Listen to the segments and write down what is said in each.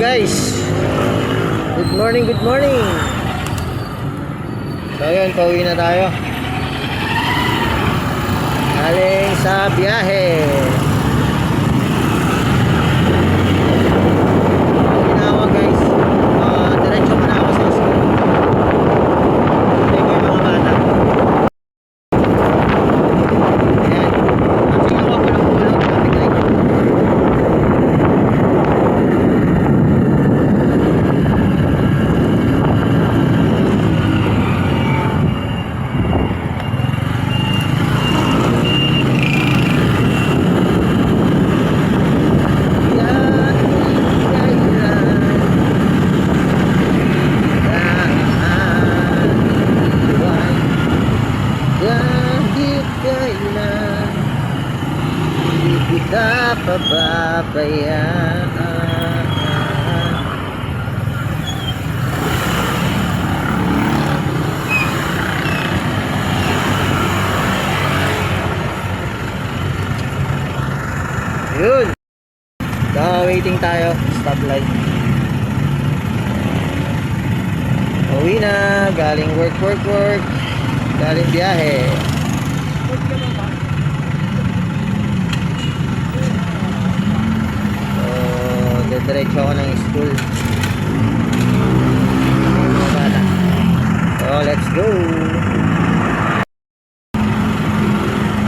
guys. Good morning, good morning. So yun, pauwi na tayo. Galing sa biyahe. Pauwi na ako guys. Diretso pa na ako sa school. Hindi ko yung mga bata. Ayan. Actually ako pulang-pulang. Traffic light. Kita pababayaan. Yun. Waiting tayo. Stoplight. Uwi na. Galing work. Galing biyahe. Diretso ako ng school. So let's go.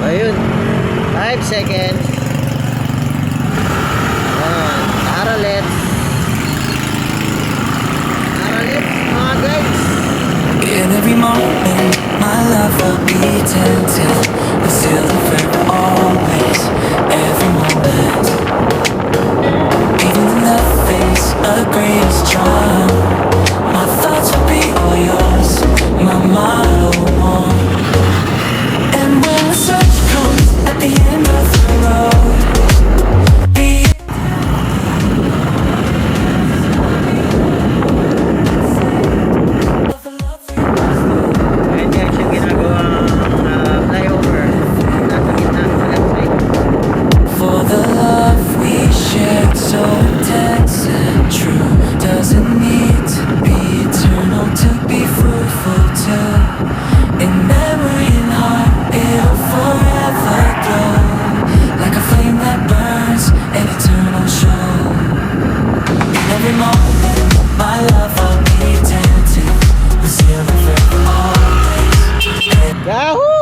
Ayun, 5 seconds. Aralets mga guys. In every moment my love will be tempted. Until the very always. Every moment a greatest charm. My thoughts will be all yours. My motto one. And when the search comes at the end of the road, be Ayan guys, yung ginagawang flyover. Nasa gitna sa left side. for the love we shared so intense and true. Doesn't need to be eternal to be fruitful too. In memory and heart, it'll forever glow like a flame that burns, an eternal show. Every moment, my love will be tempted. We'll seal it for always. Yahoo!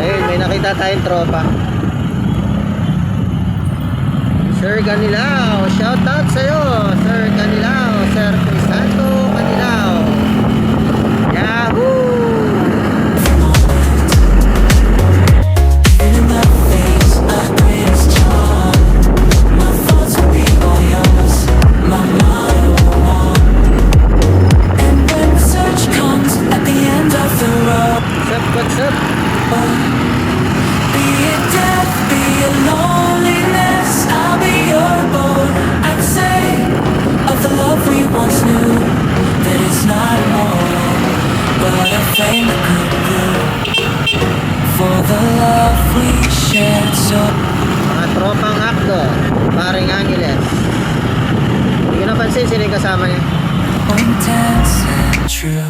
Ayun, may nakita tayong tropa. Sir Ganilao, shout out sa'yo. Sir Ganilao, Sir Crisanto Ganilao. Yahoo! In my face, our greatest charm. My thoughts will be all yours. My motto one. And when the search comes at the end of the road, What's up? be it death, be it loneliness, I'll be your boat. I'd say of the love we once knew that it's not immortal, but a flame that could grow. For the love we shared so Mga tropang akdo, paring Angeles. Hindi ko napansin sino yung kasama niya. intense and true.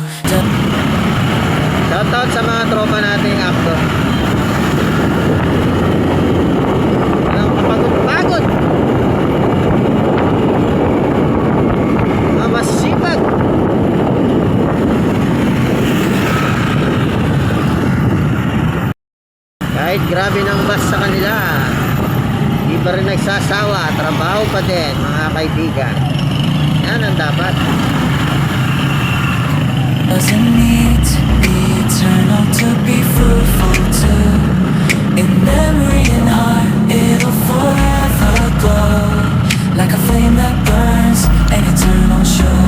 Shout out sa mga tropa nating akdo. Walang kapagod-pagod. Mga masipag. Kahit grabe ng bus sa kanila, di pa rin nagsasawa, trabaho pa din mga kaibigan. Yan ang dapat. Doesn't need to be eternal to be fruitful too. In memory and heart, it'll forever glow like a flame that burns, an eternal show.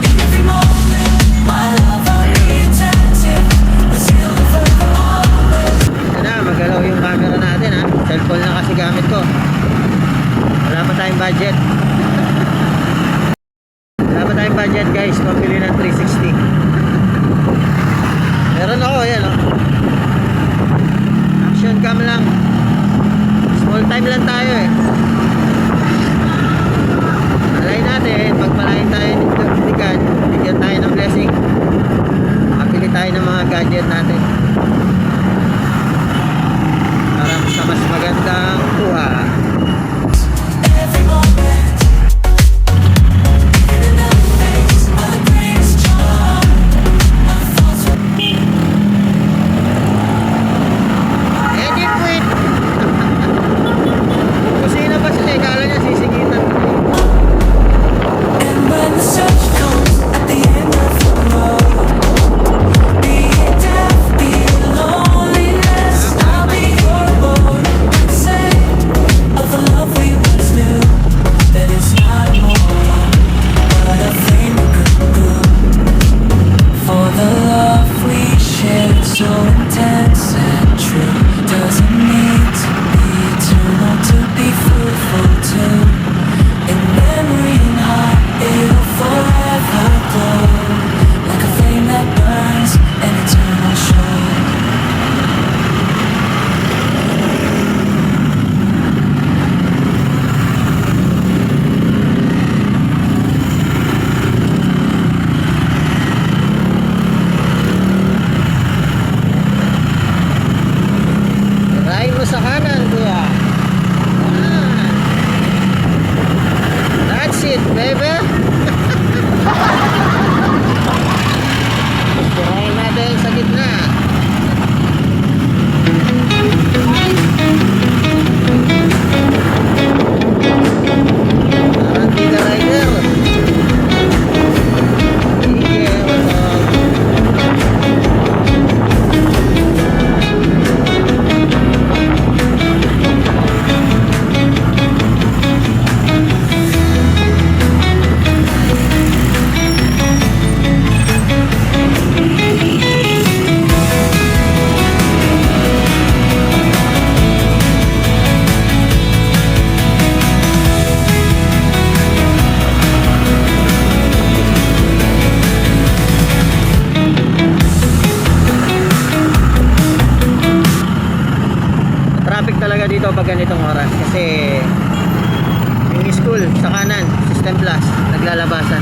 In every moment, my love will be intensive. We'll seal the forever always. Yan na, magalaw yung camera natin ha. Cellphone na kasi gamit ko. Wala pa tayong budget. Wala pa tayong budget guys, pambili ng 360. Meron ako, yan oh. Action cam lang. Small time lang tayo eh. Malay natin, pag malayin tayo nito, bigyan tayo ng blessing. Makabili tayo ng mga gadget natin. Para sa mas magandang kuha. Every moment, in the face of the greatest charm, my thoughts are Edit quit! Kusina pa sila, kala niya sisigitan. And when the search comes at the end of the road, be it death, be it loneliness, I'll be your abode. Say of the love we once knew, that it's not more, but a flame that could go. For the love we shared, so intense and true, doesn't need to be eternal to be fruitful too. In memory and heart, it'll forever glow, like a flame that burns, an eternal show. Tirahin mo sa kanan, kuya. Yan. That's it, baby. Tirahin natin sa gitna. Parang Tiga Rider. Sige, wala. Traffic talaga dito pag ganitong oras kasi yung school sa kanan, System Plus, naglalabasan.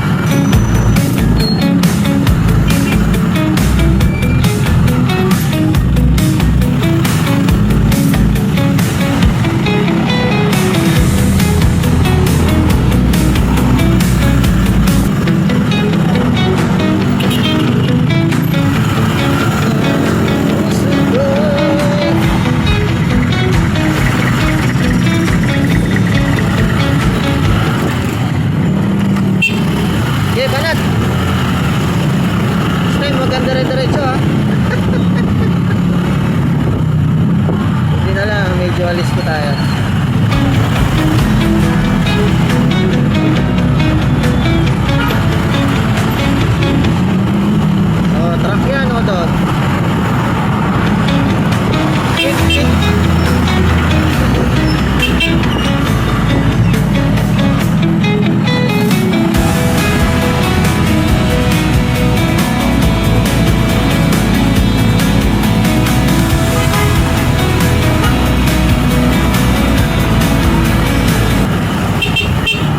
Okay, banat. This time maganda rin diretso ha. Hindi na lang, medyo alis ko tayo. Oh, truck yan o to.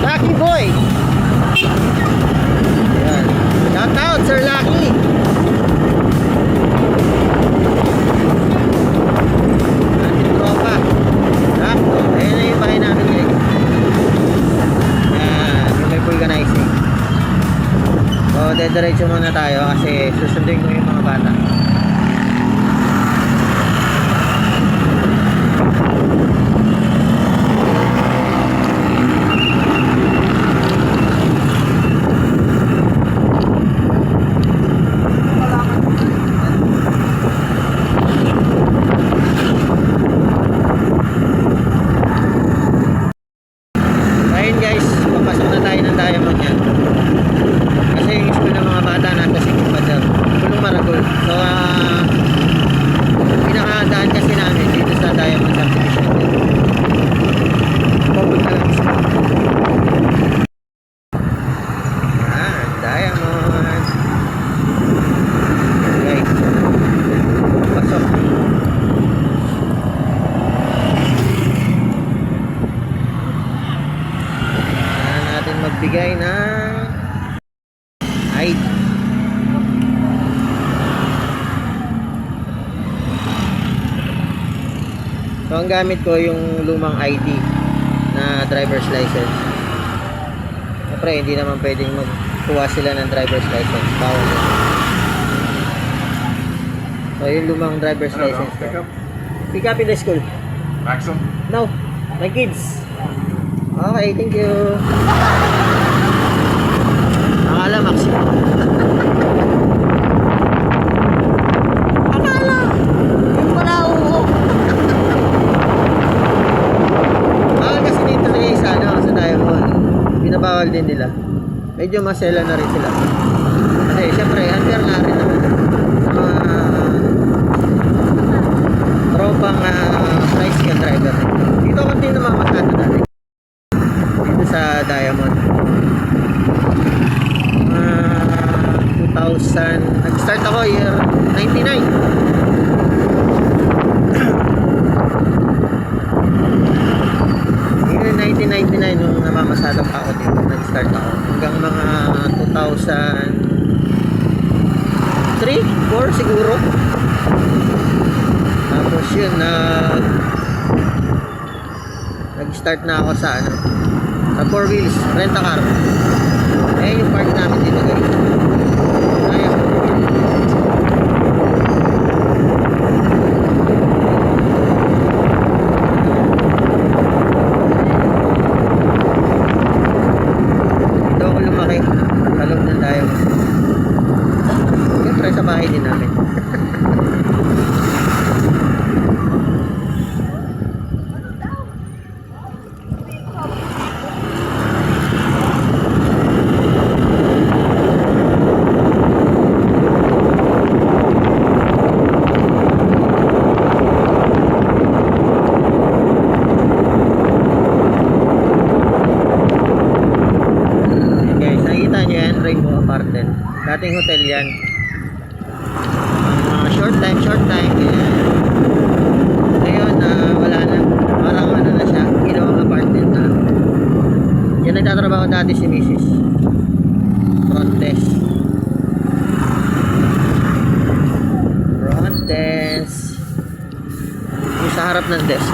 Lucky boy. Ayan. Shout out, Sir Lucky. Ating tropa. Sakto. Ayan na yung bahay namin guys. Ayan. Yung may vulcanizing. So, dediretso muna tayo kasi susundin ko yung mga bata. Ayun guys, papasok na tayo ng Diamond yan. Kasi yung school ng mga bata nasa Singapore, Pulong Maragol. So, magbigay ng ID. So ang gamit ko yung lumang ID na driver's license. Siyempre hindi naman pwedeng magkuha sila ng driver's license. Bawal yun. So yung lumang driver's license ko. Pick up in the school. Maxim? No, my kids. Okay, thank you. Akala Maxim. Akala. Yung pala oo. Bawal kasi dito sa sa Diamond. Binabawal din nila. Medyo masela na rin sila. Kasi syempre, unfair nga rin naman. Sa mga tropang tricycle driver. Dito konti na mamasada natin. Dito sa Diamond. 2000, nag-start ako year 99. Year 1999 nung namamasada pa ako dito. Nag-start ako. Hanggang mga 2003, 4 siguro. Tapos yun, nag-start na ako sa sa 4 wheels, rent-a-car. Eh, yung park namin dito guys. Ayan. Dito ako lumaki. Sa loob ng Diamond. Siyempre sa bahay din namin. Dating hotel yan. Short time yan. Ngayon wala na, parang ano na siya, ginawang apartment na. Yan nagtatrabaho dati si Mrs. Front desk. Yung sa harap ng desk.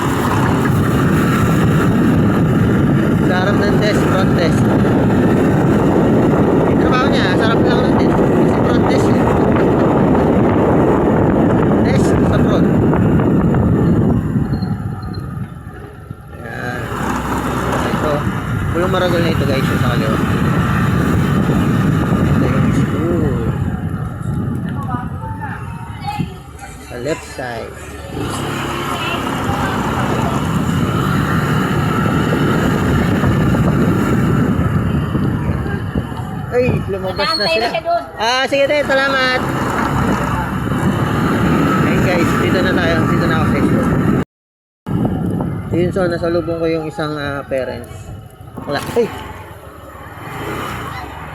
Sa harap ng desk, front desk. Trabaho niya, sarap lang ng desk. Kasi front desk yun. Desk sa front. Yan. Ito. Pulong maragol na ito guys, yung sa kaliwa. Ito yung school. Sa left side. Ay, lumabas na sila. Sige tayo, salamat. Ayun guys, dito na tayo. Dito na ako sa school. Yun, so nasalubong ko yung isang parents. Ay!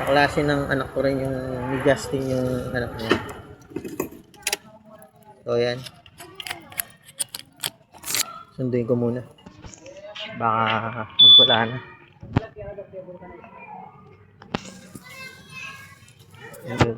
Kaklase ng anak ko rin yung ni Justin yung anak niya. So yan. Sunduin ko muna. Baka magpula na. Ayun.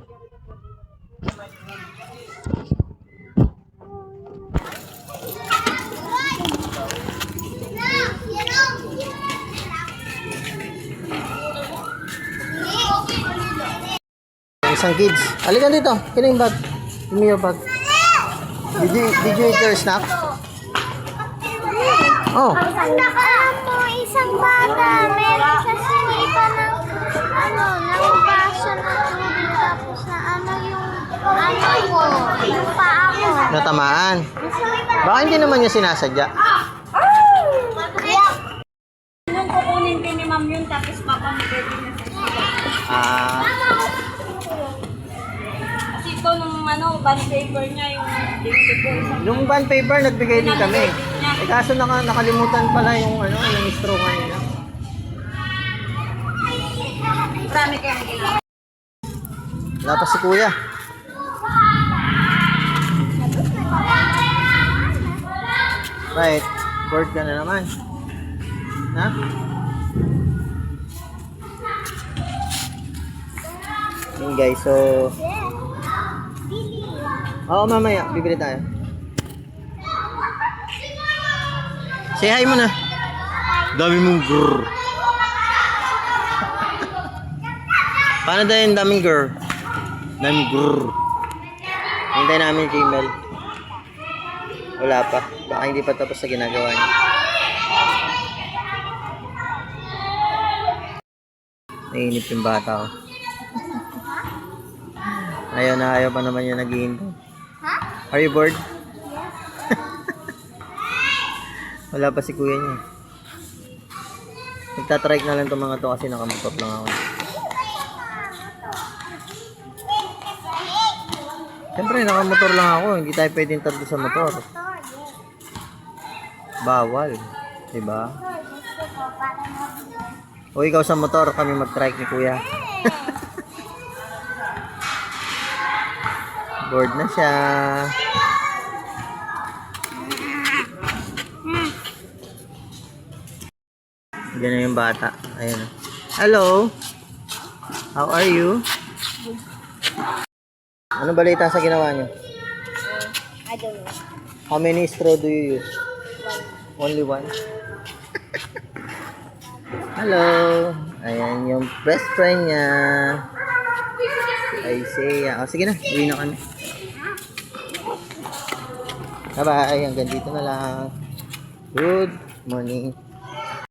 Isang kids. Halika dito. Kino yung bag? Give me your bag. Did you eat your snack? Oh. Alam mo, isang bata, meron siya sinipa ng, ng baso ng tubig, tapos na yung paa ko. Natamaan. Baka hindi naman niya sinasadya. Nung kukunin din ni ma'am yun, tapos papamigay din niya sa kasi ito nung bond paper niya, yung binibigay sa Nung bond paper, nagbigay din kami. Eh kaso nakalimutan pala yung yung straw kanina. marami kayong ginawa. Wala pa si kuya. Right. Bored ka na naman. Ha? Yun guys, so... Oo, mamaya. Bibili tayo. Say hi mo na. Dami mong grrr. Paano daw yung daming grrr? Daming grrr. Hintay namin kay Mel. Wala pa. Baka hindi pa tapos sa ginagawa niya. Nainip yung bata ko. Ayaw na ayaw pa naman yung naghihintay. Are you bored? Wala pa si kuya niya. Nagtatrike na lang itong mga to kasi nakamotor lang ako. Siyempre nakamotor lang ako. Hindi tayo pwedeng tatlo sa motor. Bawal. Diba? O ikaw sa motor, kami mag-trike ni kuya. Bored na siya. Ganyan yung bata. Ayan. Hello. How are you? Ano balita sa ginawa niyo? I don't know. How many straw do you use? Only one? Hello. Ayan yung best friend niya. Isaiah. O sige na. Uwi na kami. Bye-bye. Hanggang dito na lang. Good morning.